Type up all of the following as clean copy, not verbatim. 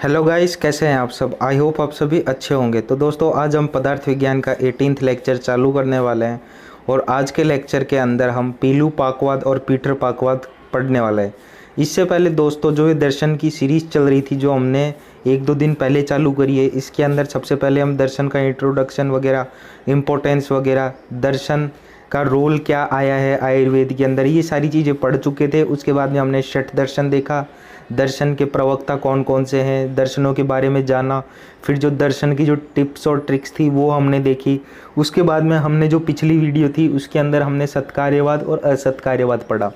Hello guys, कैसे हैं आप सब। आई होप आप सभी अच्छे होंगे। तो दोस्तों, आज हम पदार्थ विज्ञान का 18th लेक्चर चालू करने वाले हैं और आज के लेक्चर के अंदर हम पीलू पाकवाद और पीटर पाकवाद पढ़ने वाले हैं। इससे पहले दोस्तों, जो ये दर्शन की सीरीज़ चल रही थी, जो हमने 1-2 दिन पहले चालू करी है, इसके अंदर सबसे पहले हम दर्शन का इंट्रोडक्शन वगैरह, इम्पोर्टेंस वगैरह, दर्शन का रोल क्या आया है आयुर्वेद के अंदर, ये सारी चीज़ें पढ़ चुके थे। उसके बाद में हमने षट दर्शन देखा, दर्शन के प्रवक्ता कौन कौन से हैं, दर्शनों के बारे में जाना। फिर जो दर्शन की जो टिप्स और ट्रिक्स थी वो हमने देखी। उसके बाद में हमने जो पिछली वीडियो थी उसके अंदर हमने सत्कार्यवाद और असत्कार्यवाद पढ़ा।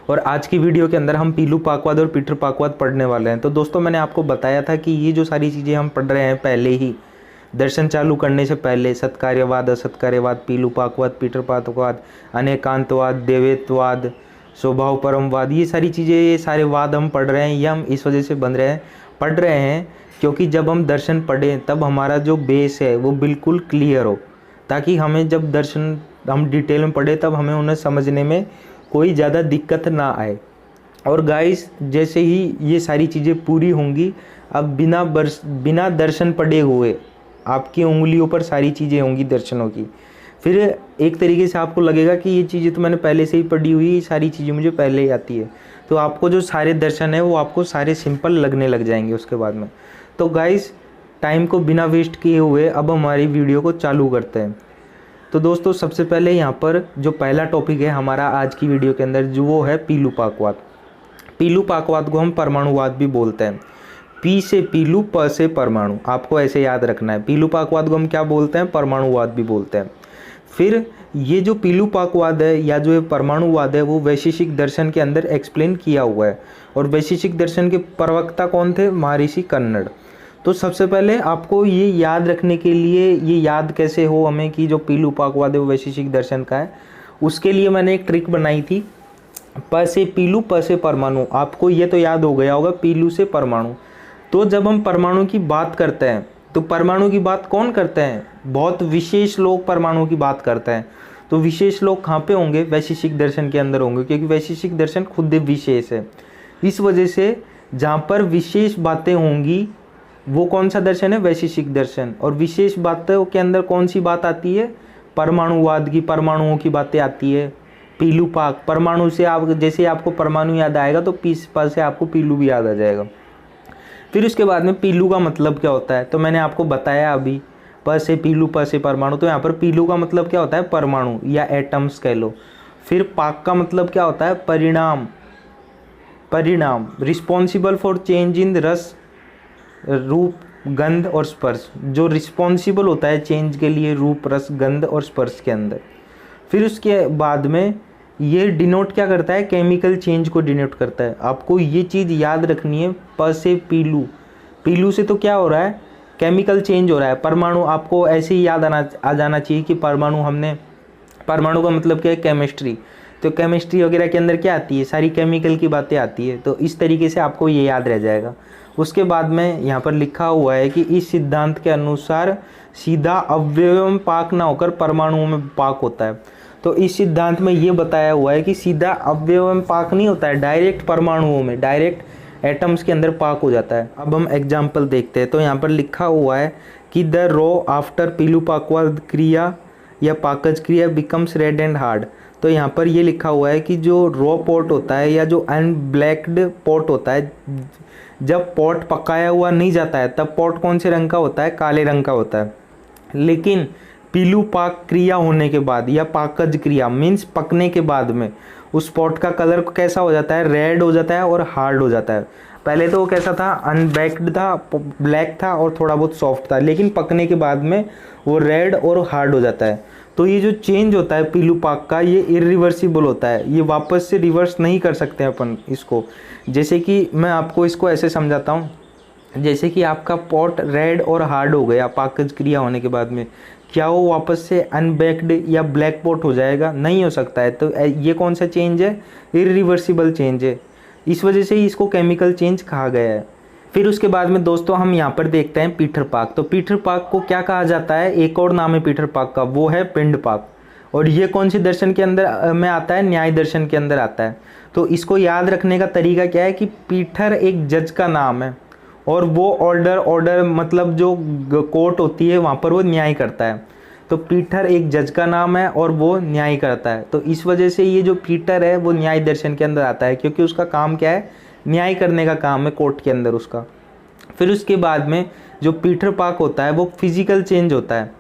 और आज की वीडियो के अंदर हम पीलू पाकवाद और पीटर पाकवाद पढ़ने वाले हैं। तो दोस्तों, मैंने आपको बताया था कि ये जो सारी चीज़ें हम पढ़ रहे हैं पहले ही, दर्शन चालू करने से पहले, सत्कार्यवाद, असत्कार्यवाद, पीलू पाकवाद, पीटर पाकवाद, अनेकांतवाद, देवत्ववाद, स्वभाव परमवाद, ये सारी चीज़ें, ये सारे वाद हम पढ़ रहे हैं। ये हम इस वजह से पढ़ रहे हैं क्योंकि जब हम दर्शन पढ़ें तब हमारा जो बेस है वो बिल्कुल क्लियर हो, ताकि हमें जब दर्शन हम डिटेल में पढ़े तब हमें उन्हें समझने में कोई ज़्यादा दिक्कत ना आए। और गाइस, जैसे ही ये सारी चीज़ें पूरी होंगी, अब बिना दर्शन पढ़े हुए आपकी उंगलियों पर सारी चीज़ें होंगी दर्शनों की। फिर एक तरीके से आपको लगेगा कि ये चीज़ें तो मैंने पहले से ही पढ़ी हुई, ये सारी चीज़ें मुझे पहले ही आती है। तो आपको जो सारे दर्शन है वो आपको सारे सिंपल लगने लग जाएंगे उसके बाद में। तो गाइस, टाइम को बिना वेस्ट किए हुए अब हमारी वीडियो को चालू करते हैं। तो दोस्तों, सबसे पहले यहाँ पर जो पहला टॉपिक है हमारा आज की वीडियो के अंदर, जो वो है पीलू पाकवाद। पीलू पाकवाद को हम परमाणुवाद भी बोलते हैं। पी से पीलू, प से परमाणु, आपको ऐसे याद रखना है। पीलू पाकवाद को हम क्या बोलते हैं? परमाणुवाद भी बोलते हैं। फिर ये जो पीलू पाकवाद है या जो परमाणुवाद है वो वैशेषिक दर्शन के अंदर एक्सप्लेन किया हुआ है। और वैशेषिक दर्शन के प्रवक्ता कौन थे? महर्षि कन्नड़। तो सबसे पहले आपको ये याद रखने के लिए, ये याद कैसे हो हमें कि जो पीलू पाकवाद है वो वैशेषिक दर्शन का है, उसके लिए मैंने एक ट्रिक बनाई थी। प से पीलू, प से परमाणु। आपको ये तो याद हो गया होगा, पीलू से परमाणु। तो जब हम परमाणु की बात करते हैं तो परमाणु की बात कौन करते हैं? बहुत विशेष लोग परमाणु की बात करते हैं। तो विशेष लोग कहाँ पे होंगे? वैशेषिक दर्शन के अंदर होंगे, क्योंकि वैशेषिक दर्शन खुद विशेष है। इस वजह से जहाँ पर विशेष बातें होंगी वो कौन सा दर्शन है? वैशेषिक दर्शन। और विशेष बातों के अंदर कौन सी बात आती है? परमाणुवाद की, परमाणुओं की बातें आती है। पीलू पाक, परमाणु से आप, जैसे आपको परमाणु याद आएगा तो पी से आपको पीलू भी याद आ जाएगा। फिर उसके बाद में पीलू का मतलब क्या होता है? तो मैंने आपको बताया अभी, प से पीलू, प से परमाणु। तो यहाँ पर पीलू का मतलब क्या होता है? परमाणु या एटम्स कह लो। फिर पाक का मतलब क्या होता है? परिणाम। रिस्पॉन्सिबल फॉर चेंज इन रस, रूप, गंध और स्पर्श। जो रिस्पॉन्सिबल होता है चेंज के लिए रूप, रस, गंध और स्पर्श के अंदर। फिर उसके बाद में ये डिनोट क्या करता है? केमिकल चेंज को डिनोट करता है। आपको ये चीज़ याद रखनी है। प से पीलू, पीलू से तो क्या हो रहा है? केमिकल चेंज हो रहा है। परमाणु, आपको ऐसे ही याद आ जाना चाहिए कि परमाणु परमाणु का मतलब क्या है? केमिस्ट्री। तो केमिस्ट्री वगैरह के अंदर क्या आती है? सारी केमिकल की बातें आती है। तो इस तरीके से आपको ये याद रह जाएगा। उसके बाद में यहाँ पर लिखा हुआ है कि इस सिद्धांत के अनुसार सीधा अवयव में पाक ना होकर परमाणुओं में पाक होता है। तो इस सिद्धांत में ये बताया हुआ है कि सीधा अवयव में पाक नहीं होता है, डायरेक्ट परमाणुओं में, डायरेक्ट एटम्स के अंदर पाक हो जाता है। अब हम एग्जाम्पल देखते हैं। तो यहाँ पर लिखा हुआ है कि द रॉ आफ्टर पीलू पाकवाद क्रिया या पाकज क्रिया बिकम्स रेड एंड हार्ड। तो यहाँ पर ये लिखा हुआ है कि जो रॉ पॉट होता है या जो अनब्लैक्ड पॉट होता है, जब पॉट पकाया हुआ नहीं जाता है तब पॉट कौन से रंग का होता है? काले रंग का होता है। लेकिन पीलू पाक क्रिया होने के बाद या पाकज क्रिया मीन्स पकने के बाद में उस पॉट का कलर कैसा हो जाता है? रेड हो जाता है और हार्ड हो जाता है। पहले तो वो कैसा था? अनबेक्ड था, ब्लैक था और थोड़ा बहुत सॉफ्ट था, लेकिन पकने के बाद में वो रेड और हार्ड हो जाता है। तो ये जो चेंज होता है पीलू पाक का, ये इरिवर्सिबल होता है। ये वापस से रिवर्स नहीं कर सकते अपन इसको। जैसे कि मैं आपको इसको ऐसे समझाता हूँ, जैसे कि आपका पॉट रेड और हार्ड हो गया पाकज क्रिया होने के बाद में, क्या वो वापस से अनबेक्ड या ब्लैक पॉट हो जाएगा? नहीं हो सकता है। तो ये कौन सा चेंज है? इरिवर्सिबल चेंज है। इस वजह से ही इसको केमिकल चेंज कहा गया है। फिर उसके बाद में दोस्तों हम यहाँ पर देखते हैं पीटर पाक। तो पीटर पाक को क्या कहा जाता है, एक और नाम है पीटर पाक का, वो है पिंड पाक। और ये कौन से दर्शन के अंदर में आता है, न्याय दर्शन के अंदर आता है। तो इसको याद रखने का तरीका क्या है कि पीटर एक जज का नाम है और वो ऑर्डर मतलब जो कोर्ट होती है वहाँ पर वो न्याय करता है। तो पीटर एक जज का नाम है और वो न्याय करता है। तो इस वजह से ये जो पीटर है वो न्याय दर्शन के अंदर आता है, क्योंकि उसका काम क्या है, न्याय करने का काम है कोर्ट के अंदर उसका। फिर उसके बाद में जो पीटर पाक होता है वो फिजिकल चेंज होता है।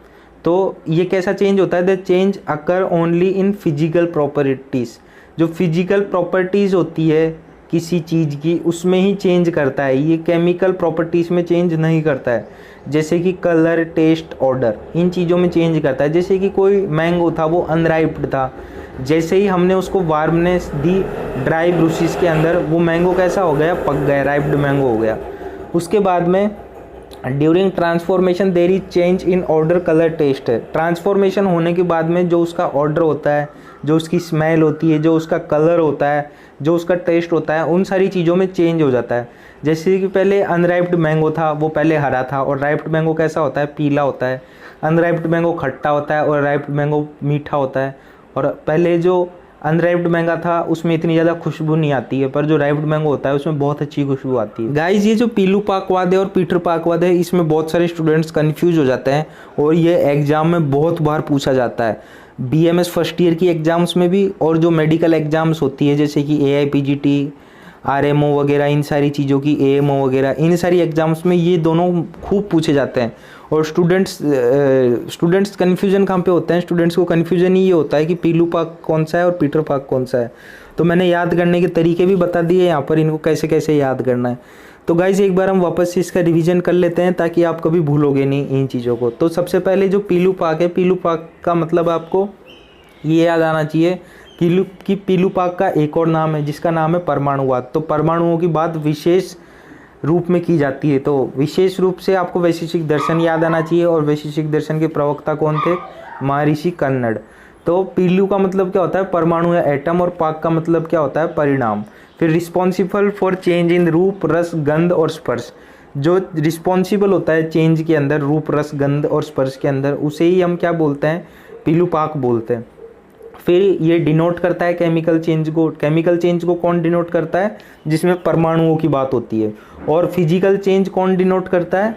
तो ये कैसा चेंज होता है, the change occur only in physical properties. जो फिजिकल प्रॉपर्टीज़ होती है किसी चीज़ की उसमें ही चेंज करता है, ये केमिकल प्रॉपर्टीज़ में चेंज नहीं करता है। जैसे कि कलर, टेस्ट, ऑर्डर, इन चीज़ों में चेंज करता है। जैसे कि कोई मैंगो था वो अनराइप्ड था, जैसे ही हमने उसको वार्मनेस दी ड्राई ब्रूसिस के अंदर, वो मैंगो कैसा हो गया, पक गया, राइप्ड मैंगो हो गया। उसके बाद में during transformation there is change in order, colour, taste. Transformation होने के बाद में जो उसका ऑर्डर होता है, जो उसकी स्मेल होती है, जो उसका कलर होता है, जो उसका टेस्ट होता है, उन सारी चीज़ों में चेंज हो जाता है। जैसे कि पहले अनराइप्ड मैंगो था वो पहले हरा था, और राइप्ड मैंगो कैसा होता है, पीला होता है। अनराइप्ड मैंगो खट्टा होता है और राइप्ड मैंगो मीठा होता है। और पहले जो अनराइप्ड मैंगो था उसमें इतनी ज़्यादा खुशबू नहीं आती है, पर जो राइप्ड मैंगो होता है उसमें बहुत अच्छी खुशबू आती है। गाइस, ये जो पीलू पाकवाद है और पीटर पाकवाद है, इसमें बहुत सारे स्टूडेंट्स कंफ्यूज हो जाते हैं और ये एग्ज़ाम में बहुत बार पूछा जाता है। BMS फर्स्ट ईयर की एग्ज़ाम्स में भी, और जो मेडिकल एग्ज़ाम्स होती है जैसे कि AIPGT, RMO वगैरह, इन सारी चीज़ों की AMO वगैरह, इन सारी एग्ज़ाम्स में ये दोनों खूब पूछे जाते हैं। और स्टूडेंट्स कन्फ्यूजन कहाँ पे होते हैं, स्टूडेंट्स को कन्फ्यूजन ये होता है कि पीलू पाक कौन सा है और पीटर पाक कौन सा है। तो मैंने याद करने के तरीके भी बता दिए यहाँ पर, इनको कैसे कैसे याद करना है। तो गाइज एक बार हम वापस से इसका रिवीजन कर लेते हैं ताकि आप कभी भूलोगे नहीं इन चीज़ों को। तो सबसे पहले जो पीलू पाक है, पीलू पाक का मतलब आपको ये याद आना चाहिए कि पीलू पाक का एक और नाम है जिसका नाम है परमाणुवाद। तो परमाणुओं की बात विशेष रूप में की जाती है। तो विशेष रूप से आपको वैशेषिक दर्शन याद आना चाहिए, और वैशेषिक दर्शन के प्रवक्ता कौन थे, महर्षि कन्नड़। तो पीलू का मतलब क्या होता है, परमाणु या एटम, और पाक का मतलब क्या होता है, परिणाम। फिर रिस्पॉन्सिबल फॉर चेंज इन रूप, रस, गंध और स्पर्श। जो रिस्पॉन्सिबल होता है चेंज के अंदर, रूप, रस, गंध और स्पर्श के अंदर, उसे ही हम क्या बोलते हैं, पीलू पाक बोलते हैं। फिर ये डिनोट करता है केमिकल चेंज को। केमिकल चेंज को कौन डिनोट करता है, जिसमें परमाणुओं की बात होती है। और फिजिकल चेंज कौन डिनोट करता है,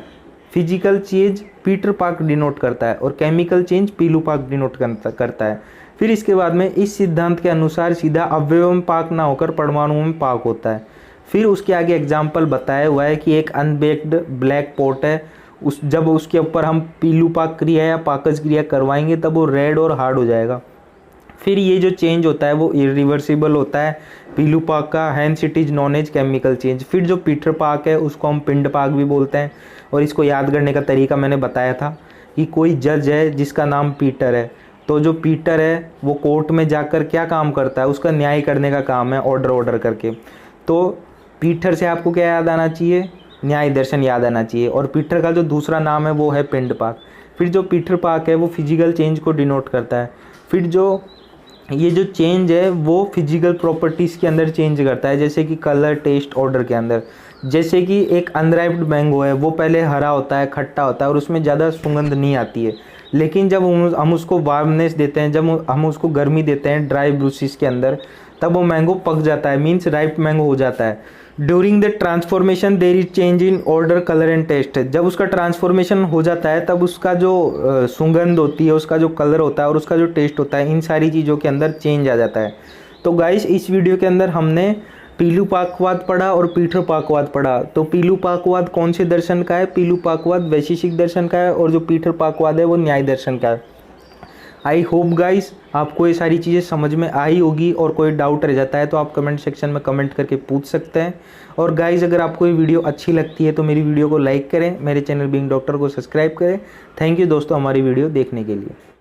फिजिकल चेंज पीटर पाक डिनोट करता है, और केमिकल चेंज पीलू पाक डिनोट करता है। फिर इसके बाद में इस सिद्धांत के अनुसार सीधा अवयव में पाक ना होकर परमाणुओं में पाक होता है। फिर उसके आगे एग्जाम्पल बताया हुआ है कि एक अनबेक्ड ब्लैक पॉट है, जब उसके ऊपर हम पीलू पाक क्रिया या पाकज क्रिया करवाएंगे तब वो रेड और हार्ड हो जाएगा। फिर ये जो चेंज होता है वो इरिवर्सिबल होता है पीलू पाक का, hence it is known as chemical change. फिर जो पीटर पाक है उसको हम पिंड पाक भी बोलते हैं, और इसको याद करने का तरीका मैंने बताया था कि कोई जज है जिसका नाम पीटर है, तो जो पीटर है वो कोर्ट में जाकर क्या काम करता है, उसका न्याय करने का काम है, ऑर्डर करके। तो पीटर से आपको क्या याद आना चाहिए, न्याय दर्शन याद आना चाहिए। और पीटर का जो दूसरा नाम है वो है पिंड पाक। फिर जो पीटर पाक है वो फिजिकल चेंज को डिनोट करता है। फिर जो ये जो चेंज है वो फिजिकल प्रॉपर्टीज़ के अंदर चेंज करता है, जैसे कि कलर, टेस्ट, ऑर्डर के अंदर। जैसे कि एक अनराइप्ड मैंगो है, वो पहले हरा होता है, खट्टा होता है, और उसमें ज़्यादा सुगंध नहीं आती है। लेकिन जब हम उसको वार्मनेस देते हैं, जब हम उसको गर्मी देते हैं ड्राई ब्रूसिस के अंदर, तब वो मैंगो पक जाता है, मीन्स राइप मैंगो हो जाता है। During the transformation there is change in order, colour and taste. जब उसका ट्रांसफॉर्मेशन हो जाता है तब उसका जो सुगंध होती है, उसका जो कलर होता है और उसका जो टेस्ट होता है, इन सारी चीज़ों के अंदर चेंज आ जाता है। तो गाइस, इस वीडियो के अंदर हमने पीलू पाकवाद पढ़ा और पीटर पाकवाद पढ़ा। तो पीलू पाकवाद कौन से दर्शन का है, पीलू पाकवाद वैशेषिक दर्शन का है, और जो पीटर पाकवाद है वो न्याय दर्शन का है। आई होप गाइस आपको ये सारी चीज़ें समझ में आई होगी, और कोई डाउट रह जाता है तो आप कमेंट सेक्शन में कमेंट करके पूछ सकते हैं। और गाइस, अगर आपको ये वीडियो अच्छी लगती है तो मेरी वीडियो को लाइक करें, मेरे चैनल बीइंग डॉक्टर को सब्सक्राइब करें। थैंक यू दोस्तों हमारी वीडियो देखने के लिए।